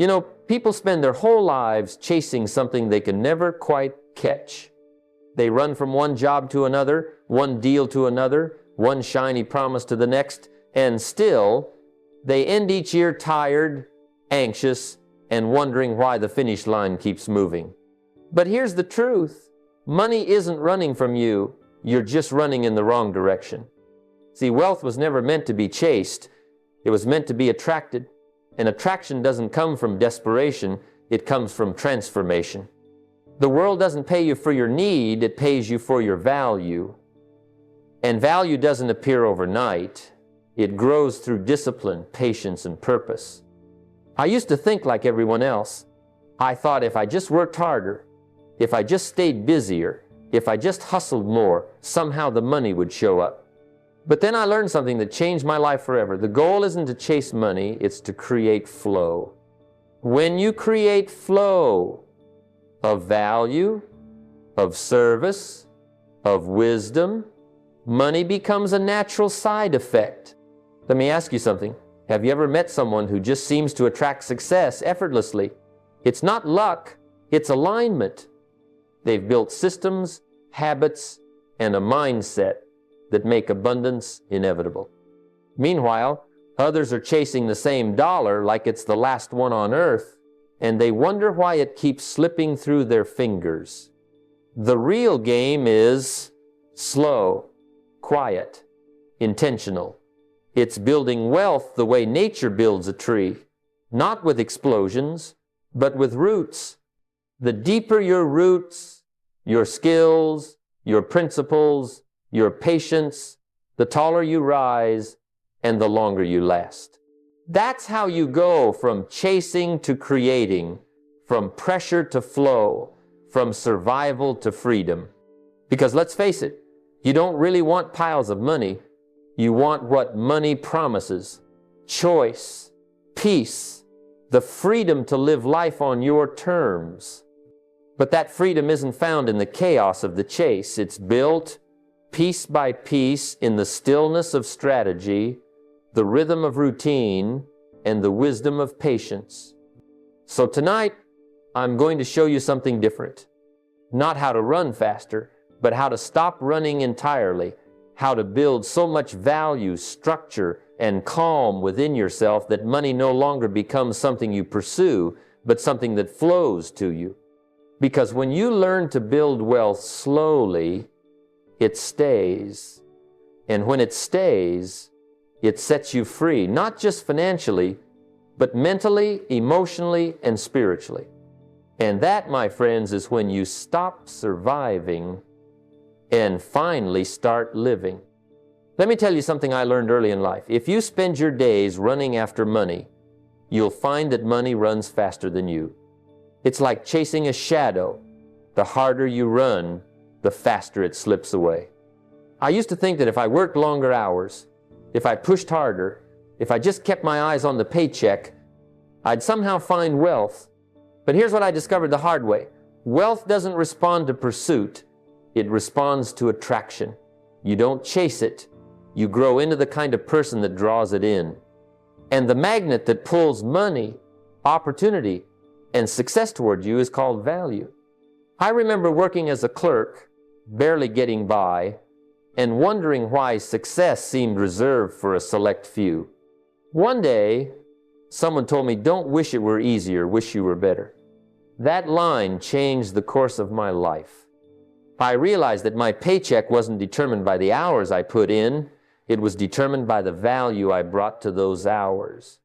You know, people spend their whole lives chasing something they can never quite catch. They run from one job to another, one deal to another, one shiny promise to the next, and still they end each year tired, anxious, and wondering why the finish line keeps moving. But here's the truth. Money isn't running from you. You're just running in the wrong direction. See, wealth was never meant to be chased. It was meant to be attracted. And attraction doesn't come from desperation. It comes from transformation. The world doesn't pay you for your need. It pays you for your value. And value doesn't appear overnight. It grows through discipline, patience, and purpose. I used to think like everyone else. I thought if I just worked harder, if I just stayed busier, if I just hustled more, somehow the money would show up. But then I learned something that changed my life forever. The goal isn't to chase money, it's to create flow. When you create flow of value, of service, of wisdom, money becomes a natural side effect. Let me ask you something. Have you ever met someone who just seems to attract success effortlessly? It's not luck, it's alignment. They've built systems, habits, and a mindset that make abundance inevitable. Meanwhile, others are chasing the same dollar like it's the last one on earth, and they wonder why it keeps slipping through their fingers. The real game is slow, quiet, intentional. It's building wealth the way nature builds a tree, not with explosions, but with roots. The deeper your roots, your skills, your principles, your patience, the taller you rise and the longer you last. That's how you go from chasing to creating, from pressure to flow, from survival to freedom. Because let's face it, you don't really want piles of money. You want what money promises: choice, peace, the freedom to live life on your terms. But that freedom isn't found in the chaos of the chase. It's built piece by piece in the stillness of strategy, the rhythm of routine, and the wisdom of patience. So tonight, I'm going to show you something different. Not how to run faster, but how to stop running entirely, how to build so much value, structure, and calm within yourself that money no longer becomes something you pursue, but something that flows to you. Because when you learn to build wealth slowly, it stays. And when it stays, it sets you free, not just financially, but mentally, emotionally, and spiritually. And that, my friends, is when you stop surviving and finally start living. Let me tell you something I learned early in life. If you spend your days running after money, you'll find that money runs faster than you. It's like chasing a shadow. The harder you run, the faster it slips away. I used to think that if I worked longer hours, if I pushed harder, if I just kept my eyes on the paycheck, I'd somehow find wealth. But here's what I discovered the hard way. Wealth doesn't respond to pursuit. It responds to attraction. You don't chase it. You grow into the kind of person that draws it in. And the magnet that pulls money, opportunity, and success toward you is called value. I remember working as a clerk, barely getting by, and wondering why success seemed reserved for a select few. One day, someone told me, "Don't wish it were easier, wish you were better." That line changed the course of my life. I realized that my paycheck wasn't determined by the hours I put in, it was determined by the value I brought to those hours.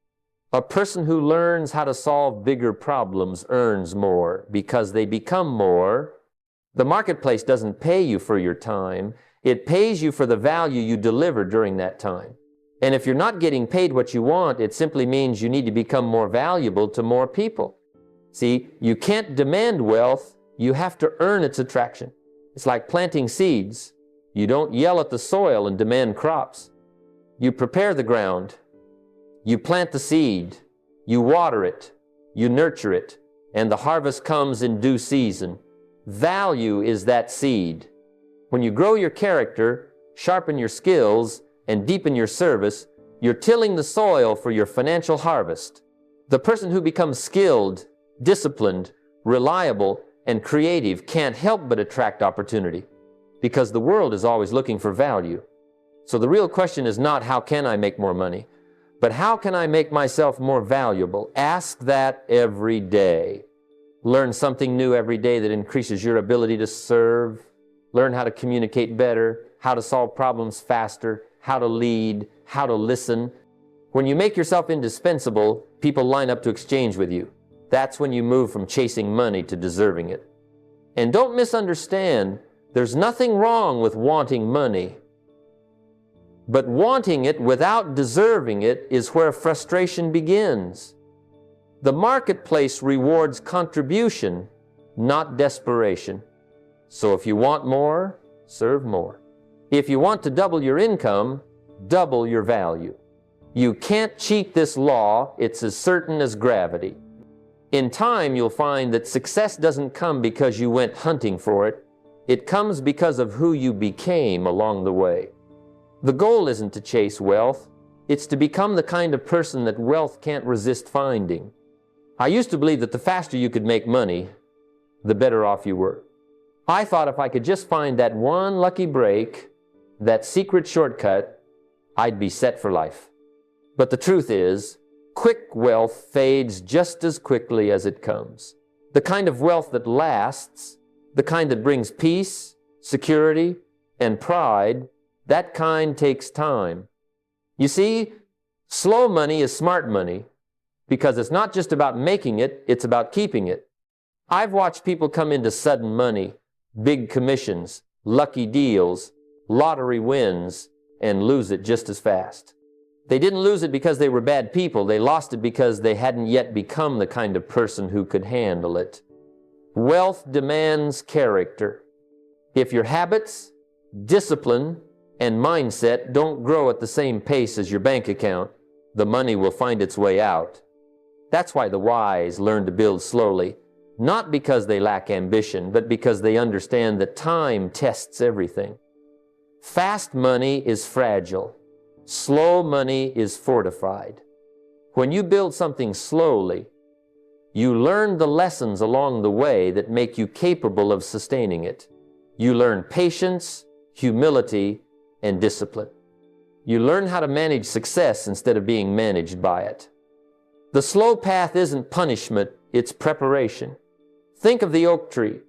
A person who learns how to solve bigger problems earns more because they become more. The marketplace doesn't pay you for your time. It pays you for the value you deliver during that time. And if you're not getting paid what you want, it simply means you need to become more valuable to more people. See, you can't demand wealth. You have to earn its attraction. It's like planting seeds. You don't yell at the soil and demand crops. You prepare the ground. You plant the seed, you water it, you nurture it, and the harvest comes in due season. Value is that seed. When you grow your character, sharpen your skills, and deepen your service, you're tilling the soil for your financial harvest. The person who becomes skilled, disciplined, reliable, and creative can't help but attract opportunity, because the world is always looking for value. So the real question is not how can I make more money, but how can I make myself more valuable? Ask that every day. Learn something new every day that increases your ability to serve. Learn how to communicate better, how to solve problems faster, how to lead, how to listen. When you make yourself indispensable, people line up to exchange with you. That's when you move from chasing money to deserving it. And don't misunderstand, there's nothing wrong with wanting money. But wanting it without deserving it is where frustration begins. The marketplace rewards contribution, not desperation. So if you want more, serve more. If you want to double your income, double your value. You can't cheat this law, it's as certain as gravity. In time, you'll find that success doesn't come because you went hunting for it. It comes because of who you became along the way. The goal isn't to chase wealth, it's to become the kind of person that wealth can't resist finding. I used to believe that the faster you could make money, the better off you were. I thought if I could just find that one lucky break, that secret shortcut, I'd be set for life. But the truth is, quick wealth fades just as quickly as it comes. The kind of wealth that lasts, the kind that brings peace, security, and pride, that kind takes time. You see, slow money is smart money because it's not just about making it, it's about keeping it. I've watched people come into sudden money, big commissions, lucky deals, lottery wins, and lose it just as fast. They didn't lose it because they were bad people. They lost it because they hadn't yet become the kind of person who could handle it. Wealth demands character. If your habits, discipline, and mindset don't grow at the same pace as your bank account, the money will find its way out. That's why the wise learn to build slowly, not because they lack ambition, but because they understand that time tests everything. Fast money is fragile. Slow money is fortified. When you build something slowly, you learn the lessons along the way that make you capable of sustaining it. You learn patience, humility, and discipline. You learn how to manage success instead of being managed by it. The slow path isn't punishment, it's preparation. Think of the oak tree.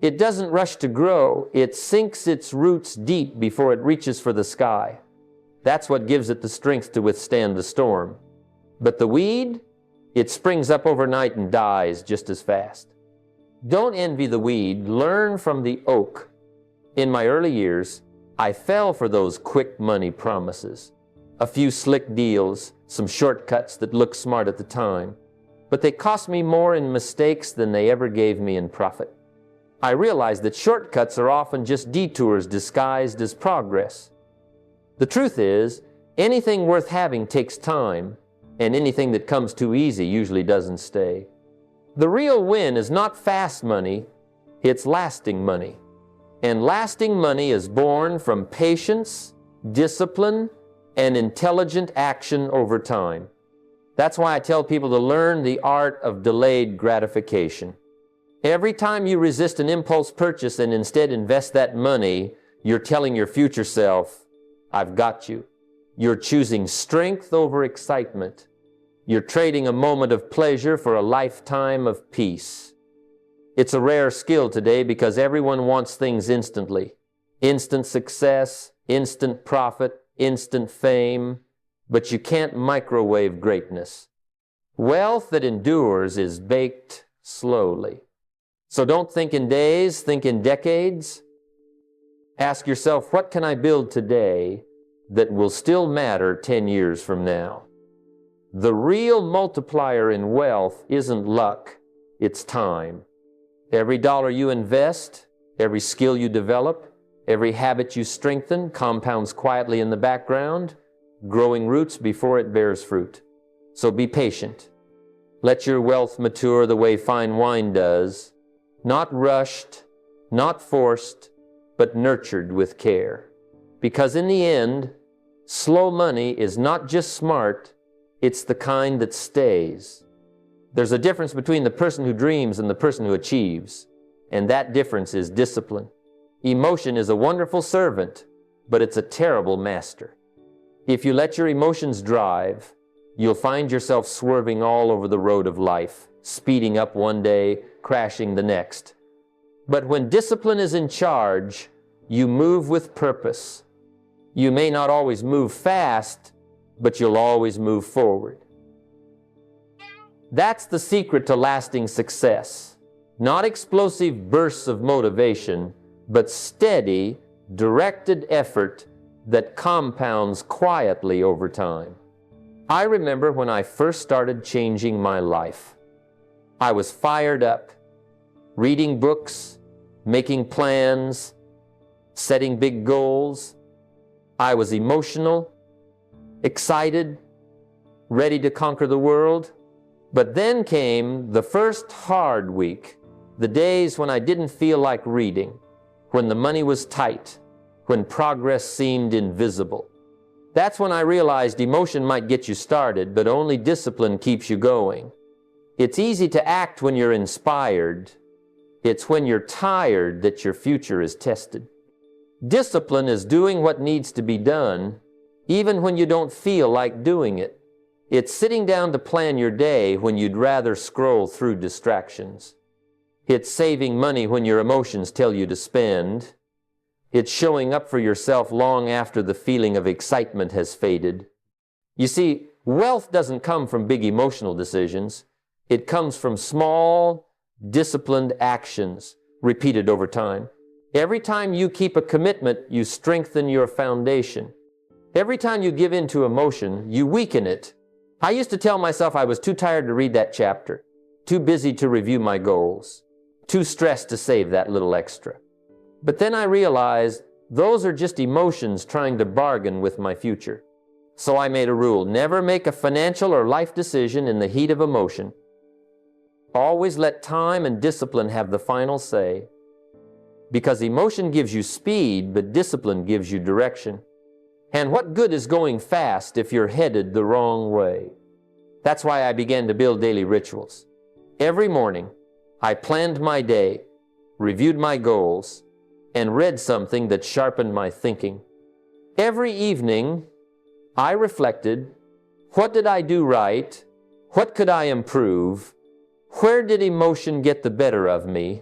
It doesn't rush to grow, it sinks its roots deep before it reaches for the sky. That's what gives it the strength to withstand the storm. But the weed, it springs up overnight and dies just as fast. Don't envy the weed, learn from the oak. In my early years, I fell for those quick money promises. A few slick deals, some shortcuts that looked smart at the time. But they cost me more in mistakes than they ever gave me in profit. I realized that shortcuts are often just detours disguised as progress. The truth is, anything worth having takes time, and anything that comes too easy usually doesn't stay. The real win is not fast money, it's lasting money. And lasting money is born from patience, discipline, and intelligent action over time. That's why I tell people to learn the art of delayed gratification. Every time you resist an impulse purchase and instead invest that money, you're telling your future self, I've got you. You're choosing strength over excitement. You're trading a moment of pleasure for a lifetime of peace. It's a rare skill today because everyone wants things instantly. Instant success, instant profit, instant fame, but you can't microwave greatness. Wealth that endures is baked slowly. So don't think in days, think in decades. Ask yourself, what can I build today that will still matter 10 years from now? The real multiplier in wealth isn't luck, it's time. Every dollar you invest, every skill you develop, every habit you strengthen compounds quietly in the background, growing roots before it bears fruit. So be patient. Let your wealth mature the way fine wine does, not rushed, not forced, but nurtured with care. Because in the end, slow money is not just smart, It's the kind that stays. There's a difference between the person who dreams and the person who achieves, and that difference is discipline. Emotion is a wonderful servant, but it's a terrible master. If you let your emotions drive, you'll find yourself swerving all over the road of life, speeding up one day, crashing the next. But when discipline is in charge, you move with purpose. You may not always move fast, but you'll always move forward. That's the secret to lasting success. Not explosive bursts of motivation, but steady, directed effort that compounds quietly over time. I remember when I first started changing my life. I was fired up, reading books, making plans, setting big goals. I was emotional, excited, ready to conquer the world. But then came the first hard week, the days when I didn't feel like reading, when the money was tight, when progress seemed invisible. That's when I realized emotion might get you started, but only discipline keeps you going. It's easy to act when you're inspired. It's when you're tired that your future is tested. Discipline is doing what needs to be done, even when you don't feel like doing it. It's sitting down to plan your day when you'd rather scroll through distractions. It's saving money when your emotions tell you to spend. It's showing up for yourself long after the feeling of excitement has faded. You see, wealth doesn't come from big emotional decisions. It comes from small, disciplined actions repeated over time. Every time you keep a commitment, you strengthen your foundation. Every time you give in to emotion, you weaken it. I used to tell myself I was too tired to read that chapter, too busy to review my goals, too stressed to save that little extra. But then I realized those are just emotions trying to bargain with my future. So I made a rule: never make a financial or life decision in the heat of emotion. Always let time and discipline have the final say. Because emotion gives you speed, but discipline gives you direction. And what good is going fast if you're headed the wrong way? That's why I began to build daily rituals. Every morning, I planned my day, reviewed my goals, and read something that sharpened my thinking. Every evening, I reflected, what did I do right? What could I improve? Where did emotion get the better of me?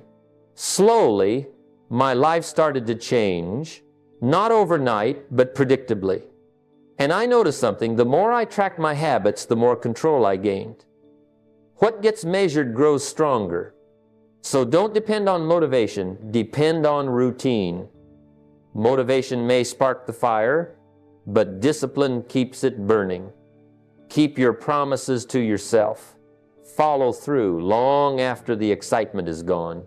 Slowly, my life started to change. Not overnight, but predictably. And I noticed something: the more I tracked my habits, the more control I gained. What gets measured grows stronger. So don't depend on motivation, depend on routine. Motivation may spark the fire, but discipline keeps it burning. Keep your promises to yourself. Follow through long after the excitement is gone.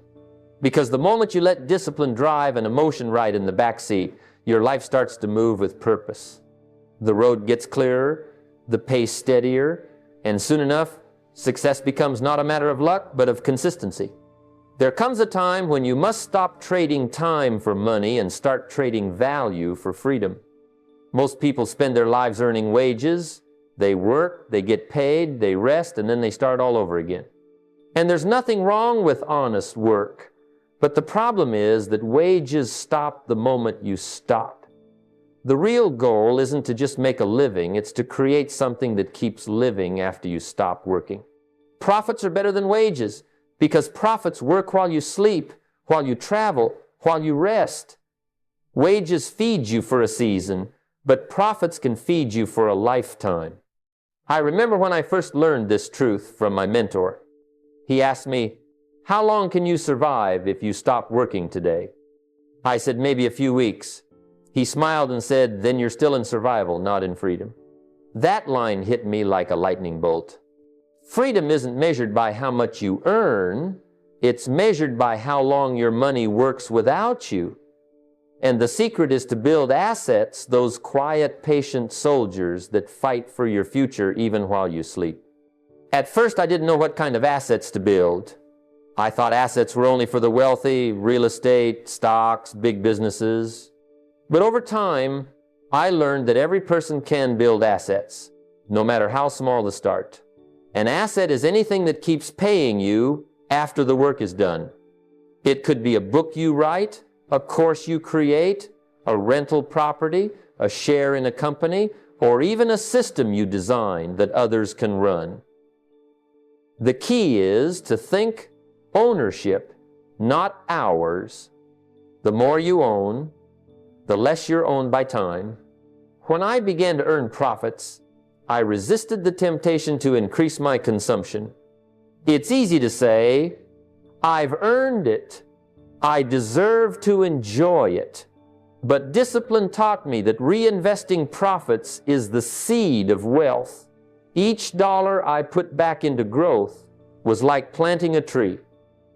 Because the moment you let discipline drive and emotion ride in the back seat, your life starts to move with purpose. The road gets clearer, the pace steadier, and soon enough, success becomes not a matter of luck, but of consistency. There comes a time when you must stop trading time for money and start trading value for freedom. Most people spend their lives earning wages. They work, they get paid, they rest, and then they start all over again. And there's nothing wrong with honest work. But the problem is that wages stop the moment you stop. The real goal isn't to just make a living, it's to create something that keeps living after you stop working. Profits are better than wages because profits work while you sleep, while you travel, while you rest. Wages feed you for a season, but profits can feed you for a lifetime. I remember when I first learned this truth from my mentor. He asked me, "How long can you survive if you stop working today?" I said, "Maybe a few weeks." He smiled and said, "Then you're still in survival, not in freedom." That line hit me like a lightning bolt. Freedom isn't measured by how much you earn. It's measured by how long your money works without you. And the secret is to build assets, those quiet, patient soldiers that fight for your future even while you sleep. At first, I didn't know what kind of assets to build. I thought assets were only for the wealthy: real estate, stocks, big businesses. But over time, I learned that every person can build assets. no matter how small the start. An asset is anything that keeps paying you after the work is done. It could be a book you write, a course you create, a rental property, a share in a company, or even a system you design that others can run. The key is to think ownership, not hours. The more you own, the less you're owned by time. When I began to earn profits, I resisted the temptation to increase my consumption. It's easy to say, I've earned it. I deserve to enjoy it. But discipline taught me that reinvesting profits is the seed of wealth. Each dollar I put back into growth was like planting a tree.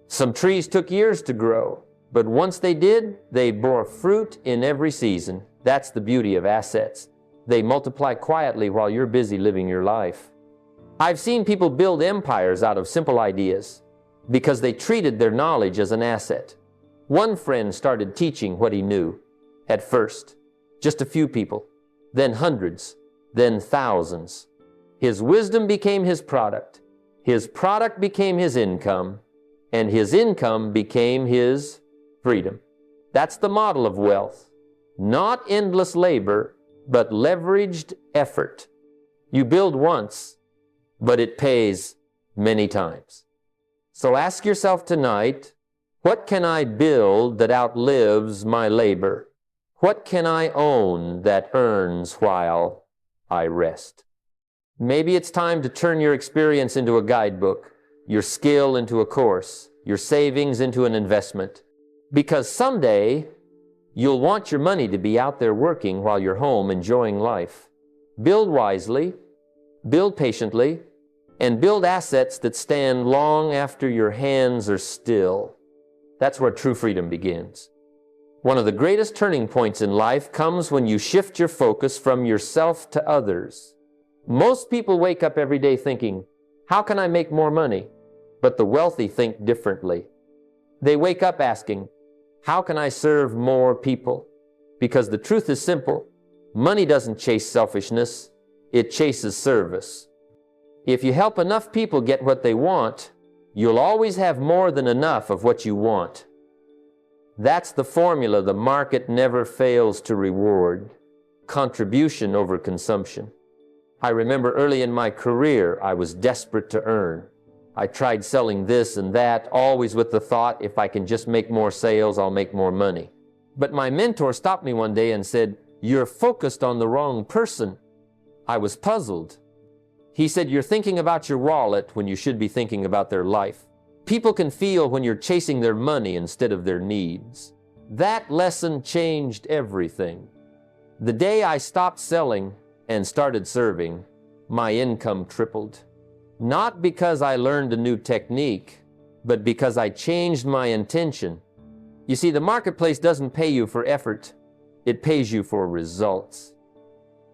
Some trees took years to grow, but once they did, they bore fruit in every season. That's the beauty of assets. They multiply quietly while you're busy living your life. I've seen people build empires out of simple ideas because they treated their knowledge as an asset. One friend started teaching what he knew. At first, just a few people, then hundreds, then thousands. His wisdom became his product became his income, and his income became his freedom. That's the model of wealth. Not endless labor, but leveraged effort. You build once, but it pays many times. So ask yourself tonight, what can I build that outlives my labor? What can I own that earns while I rest? Maybe it's time to turn your experience into a guidebook, your skill into a course, your savings into an investment. Because someday, you'll want your money to be out there working while you're home enjoying life. Build wisely, build patiently, and build assets that stand long after your hands are still. That's where true freedom begins. One of the greatest turning points in life comes when you shift your focus from yourself to others. Most people wake up every day thinking, how can I make more money? But the wealthy think differently. They wake up asking, how can I serve more people? Because the truth is simple. Money doesn't chase selfishness. It chases service. If you help enough people get what they want, you'll always have more than enough of what you want. That's the formula the market never fails to reward. Contribution over consumption. I remember early in my career, I was desperate to earn. I tried selling this and that, always with the thought, if I can just make more sales, I'll make more money. But my mentor stopped me one day and said, you're focused on the wrong person. I was puzzled. He said, you're thinking about your wallet when you should be thinking about their life. People can feel when you're chasing their money instead of their needs. That lesson changed everything. The day I stopped selling and started serving, my income tripled. Not because I learned a new technique, but because I changed my intention. You see, the marketplace doesn't pay you for effort. It pays you for results.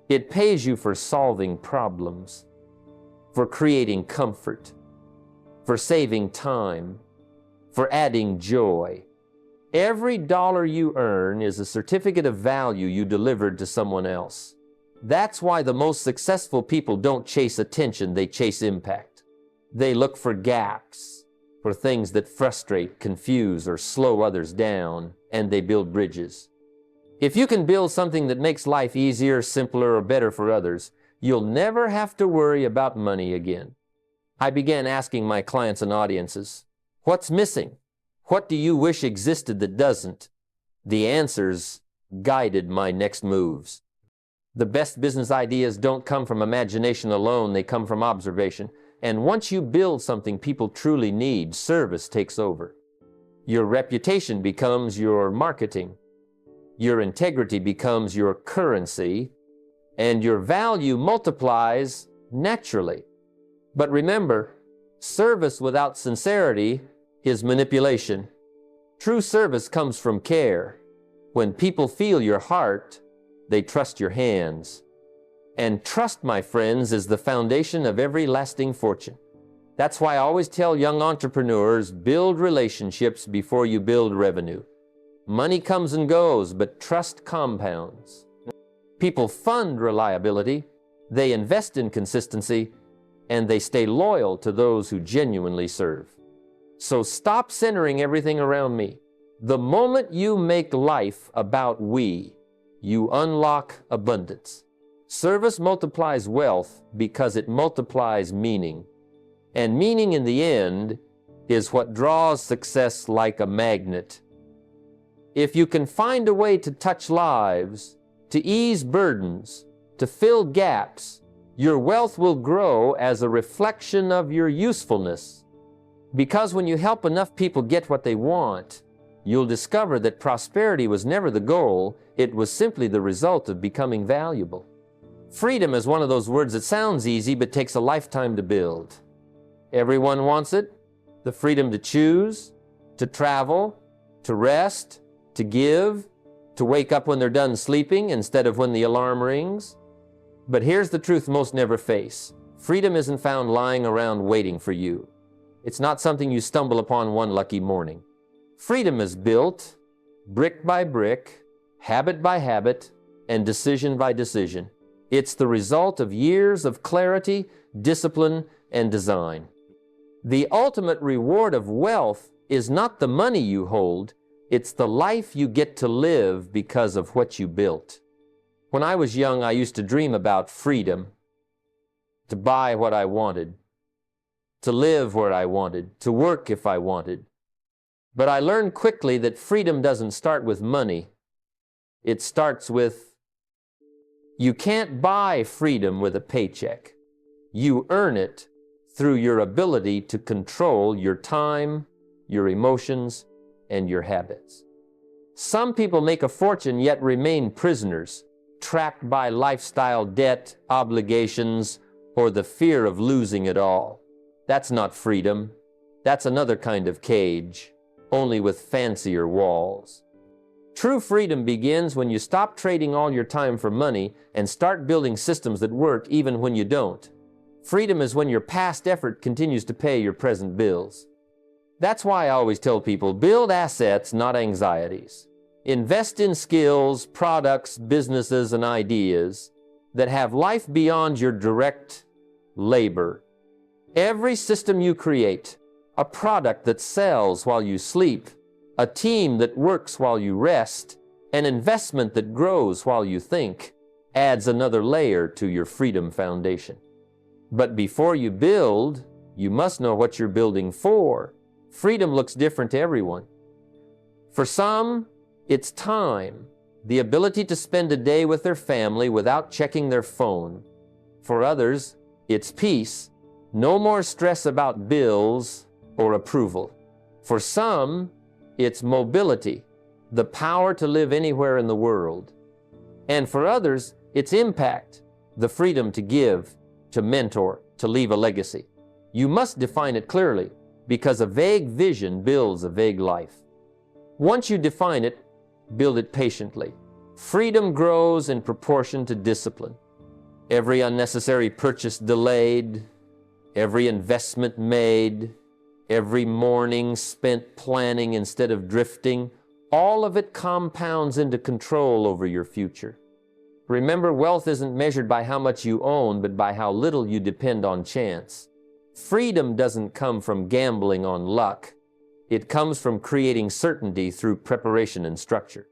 It pays you for solving problems, for creating comfort, for saving time, for adding joy. Every dollar you earn is a certificate of value you delivered to someone else. That's why the most successful people don't chase attention, they chase impact. They look for gaps, for things that frustrate, confuse, or slow others down, and they build bridges. If you can build something that makes life easier, simpler, or better for others, you'll never have to worry about money again. I began asking my clients and audiences, what's missing? What do you wish existed that doesn't? The answers guided my next moves. The best business ideas don't come from imagination alone, they come from observation. And once you build something people truly need, service takes over. Your reputation becomes your marketing. Your integrity becomes your currency, and your value multiplies naturally. But remember, service without sincerity is manipulation. True service comes from care. When people feel your heart, they trust your hands. And trust, my friends, is the foundation of every lasting fortune. That's why I always tell young entrepreneurs, build relationships before you build revenue. Money comes and goes, but trust compounds. People fund reliability. they invest in consistency, and they stay loyal to those who genuinely serve. So stop centering everything around me. The moment you make life about we, you unlock abundance. Service multiplies wealth because it multiplies meaning. And meaning in the end is what draws success like a magnet. If you can find a way to touch lives, to ease burdens, to fill gaps, your wealth will grow as a reflection of your usefulness. Because when you help enough people get what they want, you'll discover that prosperity was never the goal, it was simply the result of becoming valuable. Freedom is one of those words that sounds easy but takes a lifetime to build. Everyone wants it, the freedom to choose, to travel, to rest, to give, to wake up when they're done sleeping instead of when the alarm rings. But here's the truth most never face. Freedom isn't found lying around waiting for you. It's not something you stumble upon one lucky morning. Freedom is built brick by brick, habit by habit, and decision by decision. It's the result of years of clarity, discipline, and design. The ultimate reward of wealth is not the money you hold, it's the life you get to live because of what you built. When I was young, I used to dream about freedom, to buy what I wanted, to live where I wanted, to work if I wanted. But I learned quickly that freedom doesn't start with money. It starts with, you can't buy freedom with a paycheck. You earn it through your ability to control your time, your emotions, and your habits. Some people make a fortune yet remain prisoners, trapped by lifestyle debt, obligations, or the fear of losing it all. That's not freedom. That's another kind of cage, only with fancier walls. True freedom begins when you stop trading all your time for money and start building systems that work even when you don't. Freedom is when your past effort continues to pay your present bills. That's why I always tell people, build assets, not anxieties. Invest in skills, products, businesses, and ideas that have life beyond your direct labor. Every system you create, a product that sells while you sleep, a team that works while you rest, an investment that grows while you think, adds another layer to your freedom foundation. But before you build, you must know what you're building for. Freedom looks different to everyone. For some, it's time, the ability to spend a day with their family without checking their phone. For others, it's peace, no more stress about bills or approval. For some, it's mobility, the power to live anywhere in the world. And for others, it's impact, the freedom to give, to mentor, to leave a legacy. You must define it clearly, because a vague vision builds a vague life. Once you define it, build it patiently. Freedom grows in proportion to discipline. Every unnecessary purchase delayed, every investment made, every morning spent planning instead of drifting, all of it compounds into control over your future. Remember, wealth isn't measured by how much you own, but by how little you depend on chance. Freedom doesn't come from gambling on luck. It comes from creating certainty through preparation and structure.